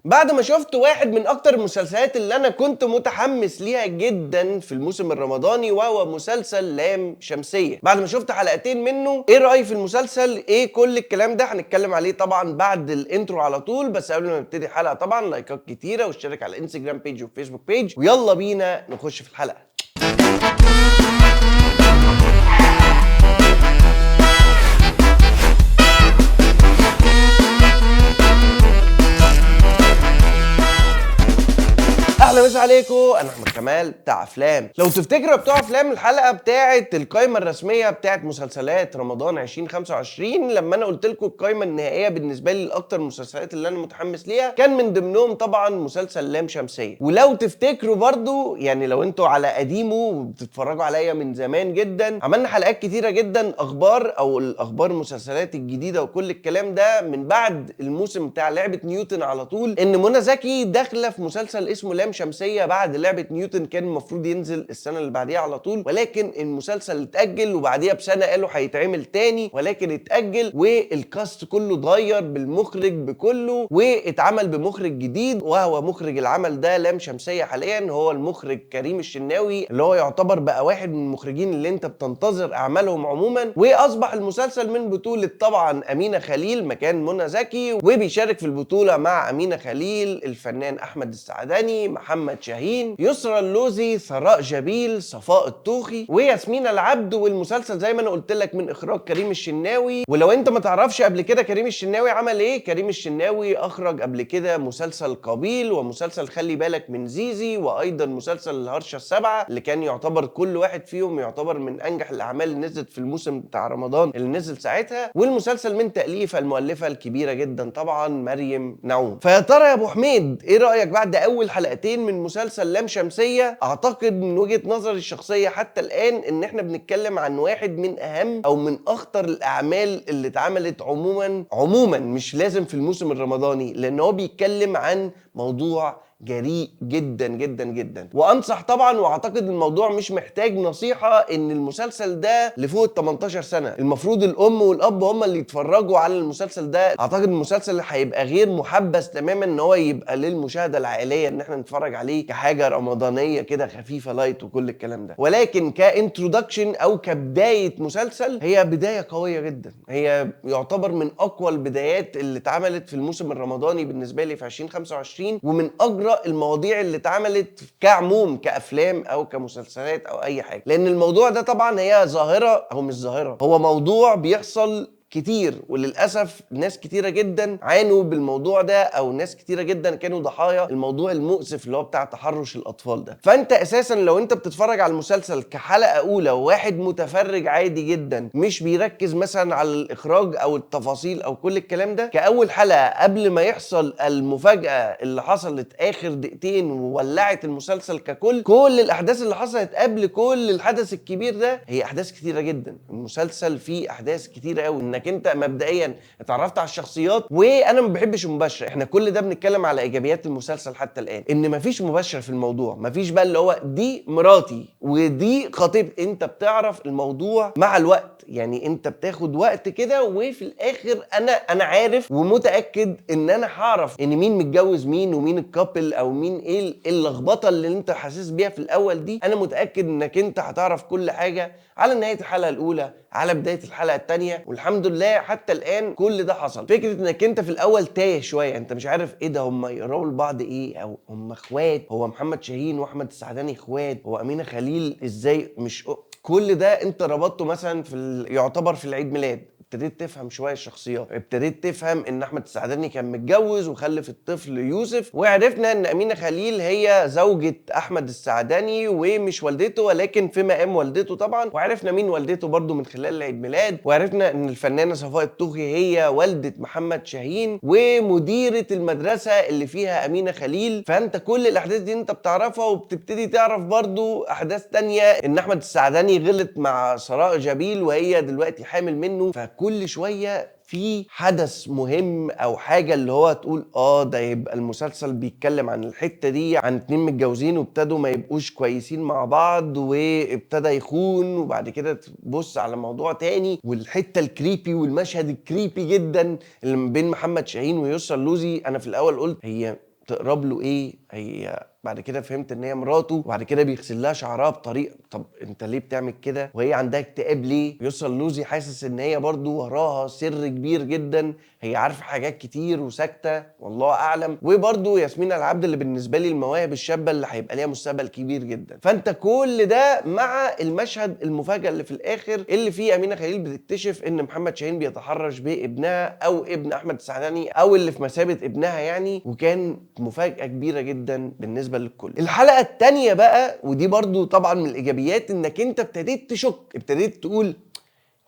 بعد ما شفت واحد من اكتر المسلسلات اللي انا كنت متحمس ليها جدا في الموسم الرمضاني، وهو مسلسل لام شمسية. بعد ما شفت حلقتين منه، ايه رأيي في المسلسل؟ ايه كل الكلام ده هنتكلم عليه طبعا بعد الانترو على طول. بس قبل ما نبتدي الحلقة طبعا لايكات كتيرة واشترك على الانستجرام بيج وفيسبوك بيج، ويلا بينا نخش في الحلقة. اهلا وسهلا عليكم، انا احمد كمال بتاع افلام. لو تفتكروا بتوع افلام الحلقه بتاعه القائمه الرسميه بتاعه مسلسلات رمضان 2025، لما انا قلت لكم القائمه النهائيه بالنسبه لي لاكتر المسلسلات اللي انا متحمس ليها، كان من ضمنهم طبعا مسلسل لام شمسيه. ولو تفتكروا برضو، يعني لو انتوا على قديمه وبتتفرجوا عليا من زمان جدا، عملنا حلقات كتيره جدا اخبار او الاخبار المسلسلات الجديده وكل الكلام ده من بعد الموسم بتاع لعبه نيوتن على طول. ان منى زكي داخله في مسلسل اسمه لام شمسيه بعد لعبه نيوتن، كان المفروض ينزل السنه اللي بعديها على طول، ولكن المسلسل اتاجل، وبعديها بسنه قالوا هيتعمل تاني ولكن اتاجل، والكاست كله اتغير بالمخرج بكله، واتعمل بمخرج جديد، وهو مخرج العمل ده لام شمسيه حاليا هو المخرج كريم الشناوي، اللي هو يعتبر بقى واحد من المخرجين اللي انت بتنتظر اعمالهم عموما. واصبح المسلسل من بطوله طبعا امينه خليل مكان منى زكي، وبيشارك في البطوله مع امينه خليل الفنان احمد السعداني، محمد شاهين، يسرا اللوزي، ثراء جبيل، صفاء الطوخي، وياسمين العبد. والمسلسل زي ما انا قلت لك من اخراج كريم الشناوي. ولو انت ما تعرفش قبل كده كريم الشناوي عمل ايه، كريم الشناوي اخرج قبل كده مسلسل قابيل، ومسلسل خلي بالك من زيزي، وايضا مسلسل الهرشة السبعة اللي كان يعتبر كل واحد فيهم يعتبر من انجح الاعمال اللي نزلت في الموسم بتاع رمضان اللي نزل ساعتها. والمسلسل من تأليف المؤلفة الكبيرة جدا طبعا مريم نعوم. فيا ترى يا ابو حميد ايه رأيك بعد اول حلقتين من مسلسل لام شمسية؟ اعتقد من وجهة نظري الشخصية حتى الان ان احنا بنتكلم عن واحد من اهم او من اخطر الاعمال اللي اتعملت عموما مش لازم في الموسم الرمضاني، لان هو بيتكلم عن موضوع جريء جدا جدا جدا. وانصح طبعا، واعتقد الموضوع مش محتاج نصيحة، ان المسلسل ده لفوق ال 18 سنة المفروض الام والاب هم اللي يتفرجوا على المسلسل ده. اعتقد المسلسل هيبقى غير محبس تماما ان هو يبقى للمشاهدة العائلية، ان احنا نتفرج عليه كحاجة رمضانية كده خفيفة لايت وكل الكلام ده، ولكن كانترودكشن او كبداية مسلسل هي بداية قوية جدا. هي يعتبر من اقوى البدايات اللي اتعملت في الموسم الرمضاني بالنسبة لي في 2025، ومن اجرى المواضيع اللي اتعملت كعموم كافلام او كمسلسلات او اي حاجه. لان الموضوع ده طبعا هي ظاهره او مش ظاهره، هو موضوع بيحصل كتير، وللاسف ناس كتيره جدا عانوا بالموضوع ده، او ناس كتيره جدا كانوا ضحايا الموضوع المؤسف اللي هو بتاع تحرش الاطفال ده. فانت اساسا لو انت بتتفرج على المسلسل كحلقه اولى، وواحد متفرج عادي جدا مش بيركز مثلا على الاخراج او التفاصيل او كل الكلام ده، كاول حلقه قبل ما يحصل المفاجاه اللي حصلت اخر دقيقتين وولعت المسلسل ككل، كل الاحداث اللي حصلت قبل كل الحدث الكبير ده هي احداث كتيره جدا. المسلسل فيه احداث كتيره قوي، انك انت مبدئيا اتعرفت على الشخصيات. وانا ما بحبش المباشره، احنا كل ده بنتكلم على ايجابيات المسلسل حتى الان، ان مفيش مباشره في الموضوع، مفيش بقى اللي هو دي مراتي ودي خطيبتي. انت بتعرف الموضوع مع الوقت، يعني انت بتاخد وقت كده، وفي الاخر انا عارف ومتاكد ان انا هعرف ان مين متجوز مين ومين الكابل او مين ايه اللخبطه اللي انت حاسس بيها في الاول دي. انا متاكد انك انت هتعرف كل حاجه على نهايه الحلقه الاولى، على بدايه الحلقه الثانيه، والحمد لله حتى الان كل ده حصل. فكره انك انت في الاول تايه شويه، انت مش عارف ايه ده، هم يقربوا لبعض ايه، او هم اخوات، هو محمد شاهين واحمد السعداني اخوات، هو امينه خليل ازاي مش كل ده انت ربطته مثلا يعتبر في العيد ميلاد. ابتديت تفهم شويه الشخصيات، ابتديت تفهم ان احمد السعداني كان متجوز وخلف الطفل يوسف، وعرفنا ان امينه خليل هي زوجة احمد السعداني ومش والدته، ولكن في مقام والدته طبعا. وعرفنا مين والدته برضو من خلال العيد ميلاد، وعرفنا ان الفنانه صفاء الطوخي هي والده محمد شاهين ومديره المدرسه اللي فيها امينه خليل. فانت كل الاحداث دي انت بتعرفها، وبتبتدي تعرف برضو احداث تانية، ان احمد السعداني غلط مع ثراء جبيل وهي دلوقتي حامل منه. كل شوية في حدث مهم او حاجة اللي هو تقول ده يبقى المسلسل بيتكلم عن الحتة دي، عن اتنين متجوزين وابتدوا ما يبقوش كويسين مع بعض، وابتدى يخون، وبعد كده تبص على موضوع تاني، والحتة الكريبي والمشهد الكريبي جدا اللي ما بين محمد شاهين ويسرا اللوزي. انا في الاول قلت هي تقرب له ايه؟ هي بعد كده فهمت ان هي مراته، وبعد كده بيغسل لها شعرها بطريقه، طب انت ليه بتعمل كده؟ وهي عندها اكتئاب ليه؟ يوصل لوزي حاسس ان هي برضو وراها سر كبير جدا، هي عارفه حاجات كتير وساكته والله اعلم. وبرضو ياسمين العبد اللي بالنسبه لي المواهب الشابه اللي هيبقى ليها مستقبل كبير جدا. فانت كل ده مع المشهد المفاجئ اللي في الاخر اللي فيه امينه خليل بتكتشف ان محمد شاهين بيتحرش بابنها او ابن احمد السعداني او اللي في مثابه ابنها يعني، وكان مفاجاه كبيره جدا بالنسبه للكل. الحلقه الثانيه بقى، ودي برضو طبعا من الايجابيات، انك انت ابتديت تشك، ابتديت تقول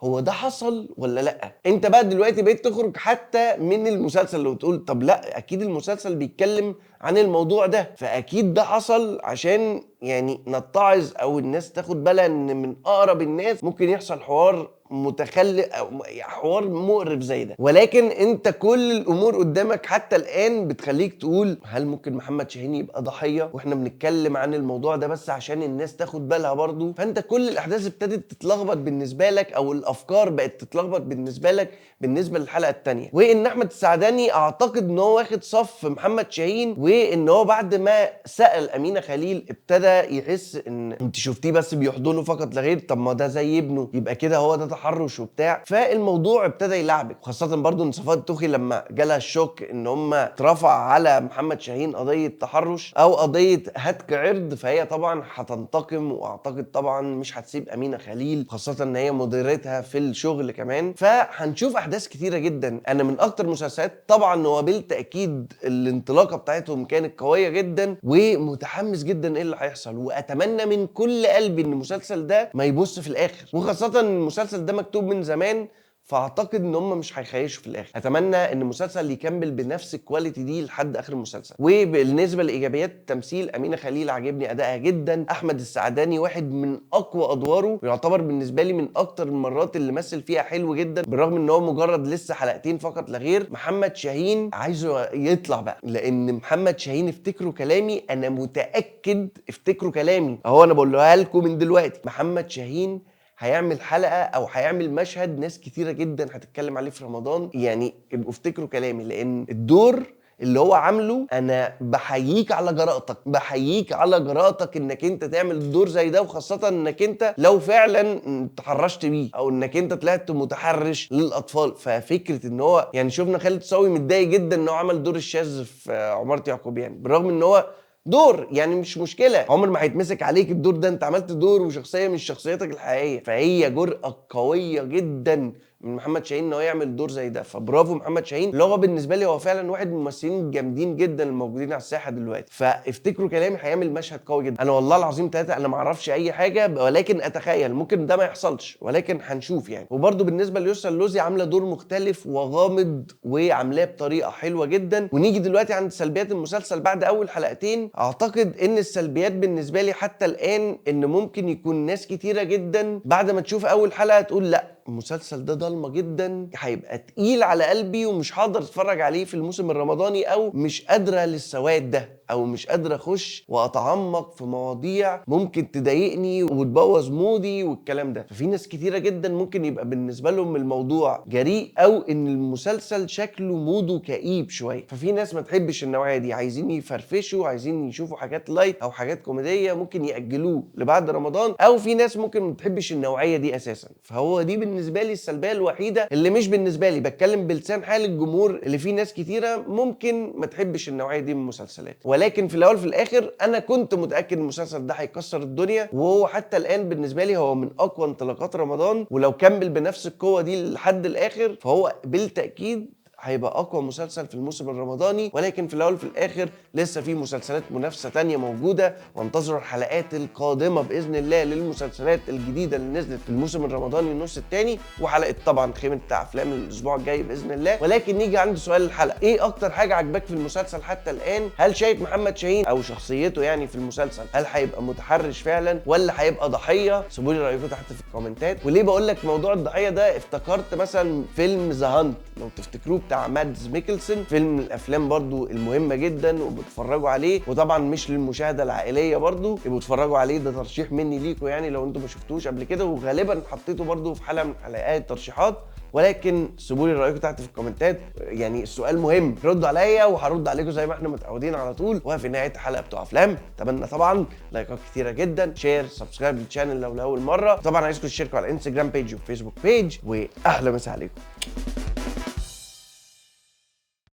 هو ده حصل ولا لا. انت بقى دلوقتي بقيت تخرج حتى من المسلسل وتقول طب لا، اكيد المسلسل بيتكلم عن الموضوع ده، فاكيد ده حصل عشان يعني نتعظ او الناس تاخد بالها ان من اقرب الناس ممكن يحصل حوار متخلف او حوار مقرف زي ده. ولكن انت كل الامور قدامك حتى الان بتخليك تقول هل ممكن محمد شاهين يبقى ضحيه واحنا بنتكلم عن الموضوع ده بس عشان الناس تاخد بالها برضو. فانت كل الاحداث ابتدت تتلخبط بالنسبه لك، او الافكار بقت تتلخبط بالنسبه لك بالنسبه للحلقه الثانيه. وان احمد السعداني اعتقد ان هو واخد صف محمد شاهين، وان هو بعد ما سال امينه خليل ابتدى يحس ان انت شفتيه بس بيحضنه فقط لا غير، طب ما ده زي ابنه، يبقى كده هو ده تحرش وبتاع. فالموضوع ابتدى يلعبك، خاصه برضو ان صفاء التوخي لما جالها الشوك ان هم اترفع على محمد شاهين قضيه تحرش او قضيه هتك عرض، فهي طبعا هتنتقم، واعتقد طبعا مش هتسيب امينه خليل، خاصه ان هي مديرتها في الشغل كمان. فهنشوف احداث كتيره جدا. انا من اكتر مسلسلات طبعا هو بالتاكيد الانطلاقه بتاعتهم كانت قويه جدا، ومتحمس جدا ايه اللي هيحصل، واتمنى من كل قلبي ان المسلسل ده ما يبص في الاخر، وخاصه ان المسلسل ده مكتوب من زمان، فاعتقد ان هم مش هيخيشوا في الاخر. اتمنى ان المسلسل يكمل بنفس الكواليتي دي لحد اخر المسلسل. وبالنسبه لايجابيات التمثيل، امينه خليل عجبني ادائها جدا، احمد السعداني واحد من اقوى ادواره، ويعتبر بالنسبه لي من اكتر المرات اللي مثل فيها حلو جدا، بالرغم ان هو مجرد لسه حلقتين فقط لا غير. محمد شاهين عايزه يطلع بقى، لان محمد شاهين افتكروا كلامي، انا متاكد افتكروا كلامي اهو، انا بقولها لكم من دلوقتي، محمد شاهين هيعمل حلقه او هيعمل مشهد ناس كتيره جدا هتتكلم عليه في رمضان. يعني ابقوا افتكروا كلامي، لان الدور اللي هو عامله انا بحييك على جرأتك، بحييك على جرأتك انك انت تعمل دور زي ده، وخاصه انك انت لو فعلا تحرشت بيه او انك انت طلعت متحرش للاطفال. ففكره ان هو يعني شفنا خالد صاوي متضايق جدا ان هو عمل دور الشاذ في عمارة يعقوبيان، بالرغم ان هو دور يعني مش مشكله، عمر ما هيتمسك عليك الدور ده، انت عملت دور وشخصيه مش شخصيتك الحقيقيه. فهي جرأة قويه جدا من محمد شاهين ان هو يعمل دور زي ده، فبرافو محمد شاهين. اللي هو بالنسبه لي هو فعلا واحد من الممثلين الجامدين جدا الموجودين على الساحه دلوقتي. فافتكروا كلامي، هيعمل مشهد قوي جدا. انا والله العظيم ثلاثه انا ما اعرفش اي حاجه، ولكن اتخيل ممكن ده ما يحصلش، ولكن هنشوف يعني. وبرده بالنسبه ليسرا اللوزي عامله دور مختلف وغامض وعاملاه بطريقه حلوه جدا. ونيجي دلوقتي عند سلبيات المسلسل بعد اول حلقتين. اعتقد ان السلبيات بالنسبه لي حتى الان ان ممكن يكون ناس كتيره جدا بعد ما تشوف اول حلقه تقول لا المسلسل ده ضلمه جدا، هيبقى تقيل على قلبي ومش هقدر اتفرج عليه في الموسم الرمضاني، او مش قادره للسواد ده، او مش قادره اخش واتعمق في مواضيع ممكن تضايقني وتبوظ مودي والكلام ده. ففي ناس كتيره جدا ممكن يبقى بالنسبه لهم الموضوع جريء، او ان المسلسل شكله موده كئيب شويه. ففي ناس ما تحبش النوعيه دي، عايزين يفرفشوا، عايزين يشوفوا حاجات لايت او حاجات كوميديه، ممكن ياجلوه لبعد رمضان. او في ناس ممكن ما تحبش النوعيه دي اساسا. فهو دي بالنسبه لي السلبيه الوحيده اللي مش بالنسبه لي، بتكلم بلسان حال الجمهور اللي فيه ناس كتيره ممكن ما تحبش النوعيه دي من المسلسلات. ولكن في الاول في الاخر انا كنت متاكد المسلسل ده هيكسر الدنيا، وهو حتى الان بالنسبه لي هو من اقوى انطلاقات رمضان. ولو كمل بنفس القوه دي لحد الاخر فهو بالتاكيد هيبقى اقوى مسلسل في الموسم الرمضاني. ولكن في الاول وفي الاخر لسه في مسلسلات منافسه تانية موجوده، وانتظروا الحلقات القادمه باذن الله للمسلسلات الجديده اللي نزلت في الموسم الرمضاني النص الثاني، وحلقه طبعا خيمه افلام الاسبوع الجاي باذن الله. ولكن نيجي عند سؤال الحلقه، ايه اكتر حاجه عجبك في المسلسل حتى الان؟ هل شايف محمد شاهين او شخصيته يعني في المسلسل هل هيبقى متحرش فعلا ولا هيبقى ضحيه؟ سيبوا لي رايكم تحت في الكومنتات. وليه بقول لك موضوع الضحيه ده؟ افتكرت مثلا فيلم ذا هانت لو تفتكروه بتاع مادز ميكلسون، فيلم من الافلام برضو المهمه جدا وبتفرجوا عليه، وطبعا مش للمشاهده العائليه برضو، يبقوا اتفرجوا عليه، ده ترشيح مني ليكم يعني لو انتم ما شفتوش قبل كده، وغالبا حطيته برضو في حلقه من حلقات ترشيحات. ولكن سيبوا لي رايكم تحت في الكومنتات، يعني السؤال مهم، ردوا عليا وهرد عليكم زي ما احنا متعودين على طول. وفي نهايه الحلقه بتوع افلام اتمنى طبعا لايكات كتيره جدا، شير، سبسكرايب للشانل لو لاول مره. طبعا عايزكم تشتركوا على الانستجرام بيج وفيسبوك بيج، واهلا مسا عليكم.